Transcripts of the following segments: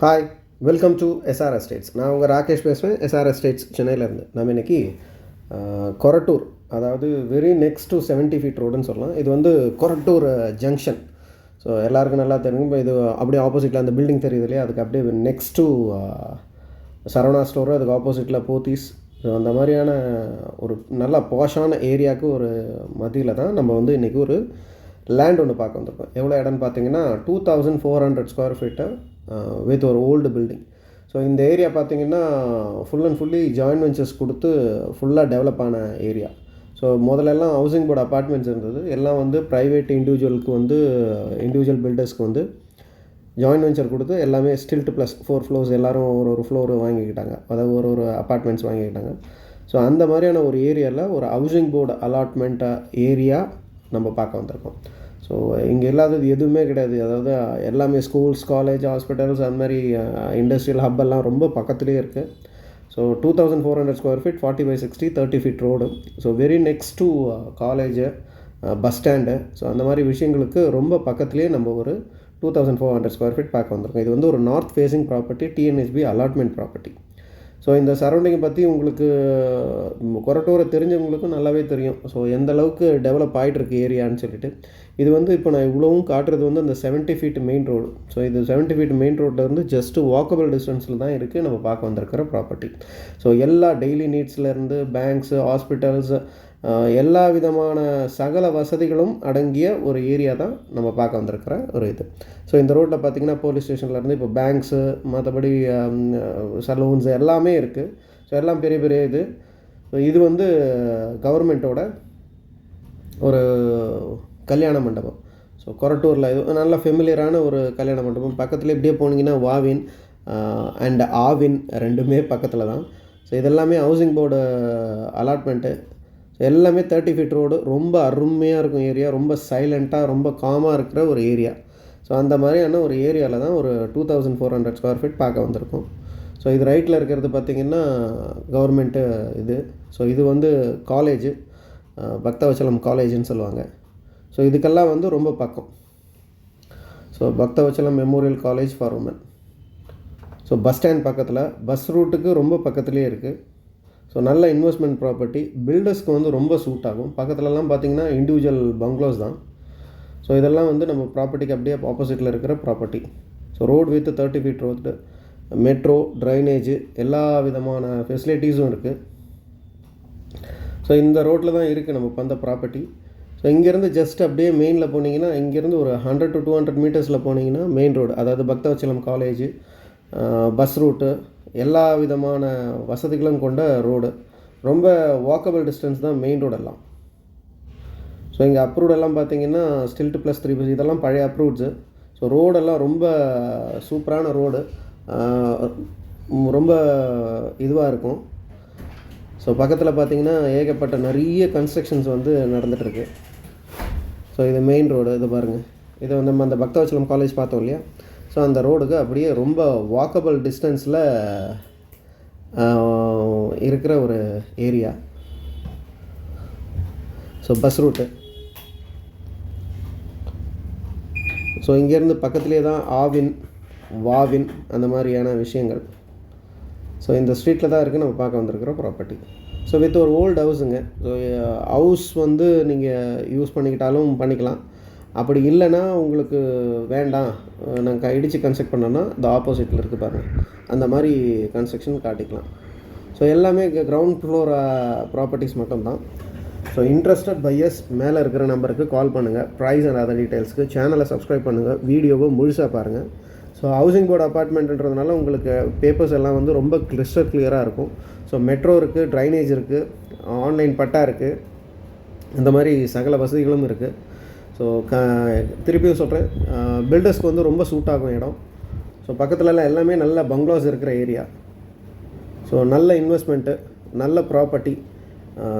Hi, welcome to S R estates. நான் உங்கள் ராகேஷ் பேசுகிறேன், எஸ்ஆர் எஸ்டேட்ஸ் சென்னையிலேருந்து. நம்ம இன்றைக்கி கொரட்டூர், அதாவது வெரி நெக்ஸ்ட் டு 70 ஃபீட் ரோடுன்னு சொல்லலாம். இது வந்து கொரட்டூர் ஜங்ஷன். ஸோ எல்லாருக்கும் நல்லா தெரியும். இப்போ இது அப்படியே ஆப்போசிட்டில் அந்த பில்டிங் தெரியுது இல்லையா, அதுக்கு அப்படியே நெக்ஸ்ட் டு சரவணா ஸ்டோரு, அதுக்கு ஆப்போசிட்டில் போத்தீஸ். ஸோ அந்த மாதிரியான ஒரு நல்ல பாஷான ஏரியாவுக்கு ஒரு மத்தியில் தான் நம்ம வந்து இன்றைக்கி ஒரு லேண்ட் ஒன்று பார்க்க வந்திருக்கோம். எவ்வளோ இடம்னு பார்த்தீங்கன்னா 2400 ஸ்கொயர் ஃபீட்டு வித் ஒரு ஓல்டு பில்டிங். ஸோ இந்த ஏரியா பார்த்திங்கன்னா full and fully joint ventures கொடுத்து ஃபுல்லாக டெவலப் ஆன ஏரியா. ஸோ முதல்லலாம் ஹவுசிங் போர்டு அப்பார்ட்மெண்ட்ஸ் இருந்தது. எல்லாம் வந்து ப்ரைவேட் இண்டிவிஜுவலுக்கு வந்து இண்டிவிஜுவல் பில்டர்ஸ்க்கு வந்து ஜாயின்ட் வெஞ்சர் கொடுத்து எல்லாமே ஸ்டில்ட் ப்ளஸ் 4 ஃப்ளோர்ஸ் எல்லோரும் ஒரு ஃப்ளோர் வாங்கிக்கிட்டாங்க, அதாவது ஒரு அப்பார்ட்மெண்ட்ஸ் வாங்கிக்கிட்டாங்க. ஸோ அந்த மாதிரியான ஒரு ஏரியாவில் ஒரு ஹவுசிங் போர்டு அலாட்மெண்ட்டாக ஏரியா நம்ம பார்க்க வந்திருக்கோம். ஸோ இங்கே இல்லாதது எதுவுமே கிடையாது. அதாவது எல்லாமே ஸ்கூல்ஸ், காலேஜ், ஹாஸ்பிட்டல்ஸ், அந்த மாதிரி இண்டஸ்ட்ரியல் ஹப்பெல்லாம் ரொம்ப பக்கத்துலேயே இருக்குது. So 2400 square feet, 40/60, 30 feet road. So very next to college, bus stand. So அந்த மாதிரி விஷயங்களுக்கு ரொம்ப பக்கத்துலேயே நம்ம ஒரு 2400 ஸ்கொயர் ஃபீட் பார்க்க வந்திருக்கோம். இது வந்து ஒரு north facing property, TNSB allotment property. So இந்த சரௌண்டிங்கை பற்றி உங்களுக்கு கொரட்டூரை தெரிஞ்சவங்களுக்கும் நல்லாவே தெரியும். ஸோ எந்த அளவுக்கு டெவலப் ஆகிட்டுருக்கு ஏரியான்னு சொல்லிட்டு. இது வந்து இப்போ நான் இவ்வளவும் காட்டுறது வந்து அந்த 70 ஃபீட் மெயின் ரோடு. ஸோ இது 70 ஃபீட் மெயின் ரோட்லேருந்து ஜஸ்ட்டு வாக்கபிள் டிஸ்டன்ஸில் தான் இருக்குது நம்ம பார்க்க வந்திருக்கிற ப்ராப்பர்ட்டி. ஸோ எல்லா டெய்லி நீட்ஸ்லேருந்து பேங்க்ஸு, ஹாஸ்பிட்டல்ஸு, எல்லா விதமான சகல வசதிகளும் அடங்கிய ஒரு ஏரியா தான் நம்ம பார்க்க வந்திருக்கிற ஒரு இது. ஸோ இந்த ரோட்டில் பார்த்திங்கன்னா போலீஸ் ஸ்டேஷன்லேருந்து இப்போ பேங்க்ஸு, மற்றபடி சலூன்ஸ் எல்லாமே இருக்குது. ஸோ எல்லாம் பெரிய பெரிய இது. ஸோ இது வந்து கவர்மெண்ட்டோட ஒரு கல்யாண மண்டபம். ஸோ கொரட்டூரில் இது நல்ல ஃபெமிலியரான ஒரு கல்யாண மண்டபம். பக்கத்தில் இப்படியே போனீங்கன்னா வாவின் அண்ட் ஆவின் ரெண்டுமே பக்கத்தில் தான். ஸோ இதெல்லாமே ஹவுசிங் போர்டு அலாட்மெண்ட்டு. எல்லாமே 30 ஃபீட் ரோடு. ரொம்ப அருமையாக இருக்கும் ஏரியா. ரொம்ப சைலண்ட்டாக, ரொம்ப காமாக இருக்கிற ஒரு ஏரியா. ஸோ அந்த மாதிரியான ஒரு ஏரியாவில் தான் ஒரு 2400 ஸ்கொயர் ஃபீட் பார்க்க வந்திருக்கோம். ஸோ இது ரைட்டில் இருக்கிறது பார்த்திங்கன்னா கவர்மெண்ட்டு இது. ஸோ இது வந்து காலேஜு, பக்தவச்சலம் காலேஜுன்னு சொல்லுவாங்க. ஸோ இதுக்கெல்லாம் வந்து ரொம்ப பக்கம். So Bhaktavatsalam memorial college for women. So bus stand பக்கத்தில், பஸ் ரூட்டுக்கு ரொம்ப பக்கத்துலேயே இருக்குது. ஸோ நல்ல இன்வெஸ்ட்மெண்ட் ப்ராப்பர்ட்டி, பில்டர்ஸ்க்கு வந்து ரொம்ப சூட் ஆகும். பக்கத்துலலாம் பார்த்திங்கன்னா இண்டிவிஜுவல் பங்களோஸ் தான். ஸோ இதெல்லாம் வந்து நம்ம ப்ராப்பர்ட்டிக்கு அப்படியே ஆப்போசிட்டில் இருக்கிற property. So road with 30 feet road, metro, drainage, எல்லா விதமான ஃபெசிலிட்டிஸும் இருக்குது. ஸோ இந்த ரோட்டில் தான் இருக்குது நம்ம அந்த ப்ராப்பர்ட்டி. ஸோ இங்கேருந்து ஜஸ்ட் அப்படியே மெயினில் போனீங்கன்னா, இங்கேருந்து ஒரு 100 to 200 மீட்டர்ஸில் போனீங்கன்னா மெயின் ரோடு, அதாவது பக்தவச்சலம் காலேஜு, பஸ் ரூட்டு, எல்லா விதமான வசதிகளும் கொண்ட ரோடு. ரொம்ப வாக்கபிள் டிஸ்டன்ஸ் தான் மெயின் ரோடெல்லாம். ஸோ இங்கே அப்ரூவ்டெல்லாம் பார்த்திங்கன்னா ஸ்டில்ட் ப்ளஸ் 3 இதெல்லாம் பழைய அப்ரூவ்ட்ஸு. ஸோ ரோடெல்லாம் ரொம்ப சூப்பரான ரோடு, ரொம்ப இதுவாக இருக்கும். ஸோ பக்கத்தில் பார்த்திங்கன்னா ஏகப்பட்ட நிறைய கன்ஸ்ட்ரக்ஷன்ஸ் வந்து நடந்துகிட்ருக்கு. ஸோ இது மெயின் ரோடு. இது பாருங்கள், இது வந்து நம்ம அந்த பக்தவச்சலம் காலேஜ் பார்த்தோம் இல்லையா. ஸோ அந்த ரோடுக்கு அப்படியே ரொம்ப வாக்கபிள் டிஸ்டன்ஸில் இருக்கிற ஒரு area. So bus route. So இங்கேருந்து பக்கத்துலேயே தான் ஆவின், வாவின், அந்த மாதிரியான விஷயங்கள். ஸோ இந்த ஸ்ட்ரீட்டில் தான் இருக்குது நம்ம பார்க்க வந்திருக்கிற ப்ராப்பர்ட்டி. ஸோ வித் ஒரு ஓல்டு ஹவுஸுங்க. ஸோ ஹவுஸ் வந்து நீங்கள் யூஸ் பண்ணிக்கிட்டாலும் பண்ணிக்கலாம். அப்படி இல்லைன்னா உங்களுக்கு வேண்டாம், நாங்கள் இடித்து கன்ஸ்ட்ரக்ட் பண்ணோன்னா இந்த ஆப்போசிட்டில் இருக்குது பாருங்கள், அந்த மாதிரி கன்ஸ்ட்ரக்ஷன் காட்டிக்கலாம். ஸோ எல்லாமே கிரவுண்ட் ஃப்ளோர் ப்ராப்பர்ட்டிஸ் மட்டும்தான். ஸோ இன்ட்ரெஸ்டட் பையர்ஸ் மேலே இருக்கிற நம்பருக்கு கால் பண்ணுங்கள். ப்ரைஸ் அண்ட் அதர் டீட்டெயில்ஸ்க்கு சேனலை சப்ஸ்கிரைப் பண்ணுங்கள், வீடியோவை முழுசாக பாருங்கள். ஸோ ஹவுசிங் போர்டு அப்பார்ட்மெண்ட்டுன்றதுனால உங்களுக்கு பேப்பர்ஸ் எல்லாம் வந்து ரொம்ப கிளியராக இருக்கும். ஸோ மெட்ரோ இருக்குது, ட்ரைனேஜ் இருக்குது, ஆன்லைன் பட்டா இருக்குது, இந்த மாதிரி சகல வசதிகளும் இருக்குது. ஸோ திருப்பியும் சொல்கிறேன், பில்டர்ஸ்க்கு வந்து ரொம்ப சூட் ஆகும் இடம். ஸோ பக்கத்துலலாம் எல்லாமே நல்ல பங்களாஸ் இருக்கிற ஏரியா. ஸோ நல்ல இன்வெஸ்ட்மெண்ட்டு, நல்ல ப்ராப்பர்ட்டி.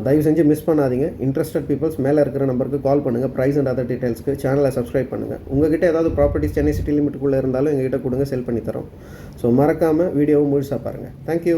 தயவு செஞ்சு மிஸ் பண்ணாதீங்க. இன்ட்ரெஸ்டட் பீப்புள்ஸ் மேலே இருக்கிற நம்பருக்கு கால் பண்ணுங்கள். ப்ரைஸ் அண்ட் அதர் டீட்டெயில்ஸ்க்கு சேனலை சப்ஸ்கிரைப் பண்ணுங்கள். உங்கள்கிட்ட ஏதாவது ப்ராப்பர்ட்டிஸ் சென்னை சிட்டி லிமிட்டுக்குள்ளே இருந்தாலும் எங்ககிட்ட கொடுங்க, செல் பண்ணி தரோம். ஸோ மறக்காமல் வீடியோவும் முழுசாக பாருங்கள். தேங்க்யூ.